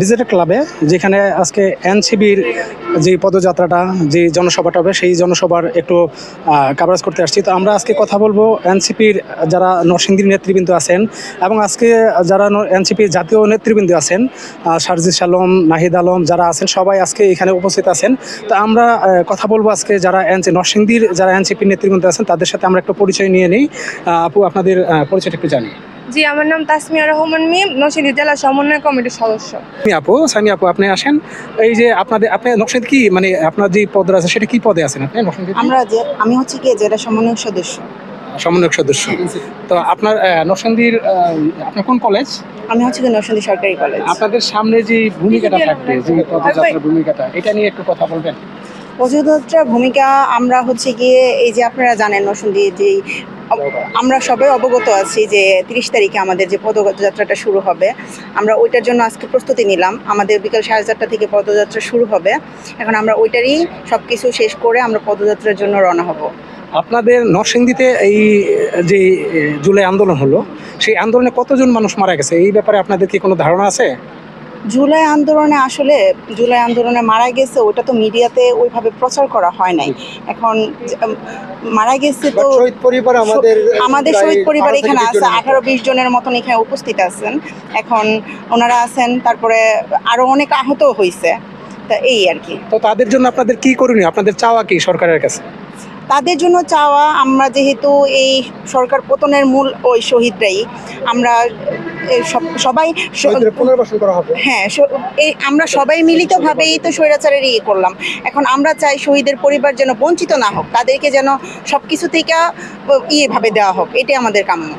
Digital ক্লাবে যেখানে আজকে এনসিবির যে পদযাত্রাটা যে জনসভাটা হবে সেই জনসভার একটু কাভারেজ করতে আসছি। তো আমরা আজকে কথা বলবো এনসিপির যারা নরসিংদীর নেতৃবৃন্দ আছেন এবং আজকে যারা এনসিপির জাতীয় নেতৃবৃন্দ আছেন সারজিস আলম, নাহিদ আলম যারা আছেন সবাই আজকে এখানে উপস্থিত আছেন। তো আমরা কথা বলবো আজকে যারা নরসিংদীর যারা এনসিপির নেতৃবৃন্দ আছেন তাদের সাথে আমরা একটু পরিচয় নিয়ে নিই। আপু, আপনাদের পরিচয়টা একটু জানি। জি, আমার নাম তাসমিয়া রহমান মিম, নরসিংদী জেলা সমন্বয় কমিটির সদস্য। সামি আপু আপনি আসেন। এই যে আপনি নরসিংদী কি মানে আপনার যে পদ আছে সেটা কি পদে আছেন আপনি নরসিংদীতে? আমি হচ্ছে কি জেলা সমন্বয়ক সদস্য। সমন্বয়ক সদস্য। তো আপনার নরসিংদীর আপনার কোন কলেজ? আমি হচ্ছে কি নরসিংদী সরকারি কলেজ। আপনাদের সামনে যে ভূমিকাটা থাকবে, যে পদযাত্রার ভূমিকাটা, এটা নিয়ে একটু কথা বলবেন। পদযাত্রার ভূমিকা আমরা হচ্ছে গিয়ে এই যে আপনারা জানেন নরসিংদী যে আমরা সবাই অবগত আছি যে 30 তারিখে আমাদের যে পদযাত্রাটা শুরু হবে, আমরা ওইটার জন্য আজকে প্রস্তুতি নিলাম। আমাদের বিকাল 4:30 থেকে পদযাত্রা শুরু হবে। এখন আমরা ওইটারই সব কিছু শেষ করে আমরা পদযাত্রার জন্য রওনা হব। আপনাদের নরসিংদীতে এই যে জুলাই আন্দোলন হলো, সেই আন্দোলনে কতজন মানুষ মারা গেছে এই ব্যাপারে আপনাদের কি কোনো ধারণা আছে? জুলাই আন্দোলনে মারা গেছে ওটা তো মিডিয়াতে ওইভাবে প্রচার করা হয় নাই। এখন মারা গেছে তো শহীদ পরিবার আমাদের শহীদ পরিবার এখানে আছে 18-20 জনের মতন এখানে উপস্থিত আছেন। এখন ওনারা আছেন, তারপরে আরো অনেক আহত হয়েছে। তা এই আর কি। তো তাদের জন্য আপনাদের কি করণীয়, আপনাদের চাওয়া কি সরকারের কাছে? তাদের জন্য চাওয়া, আমরা যেহেতু এই সরকার পতনের মূল ওই শহীদরাই, আমরা সবাই পুনর্বাসন করা হবে। হ্যাঁ, আমরা সবাই মিলিতভাবেই তো স্বৈরাচারের করলাম। এখন আমরা চাই শহীদের পরিবার যেন বঞ্চিত না হোক, তাদেরকে যেন সব কিছু থেকে ভাবে দেওয়া হোক, এটাই আমাদের কাম্য।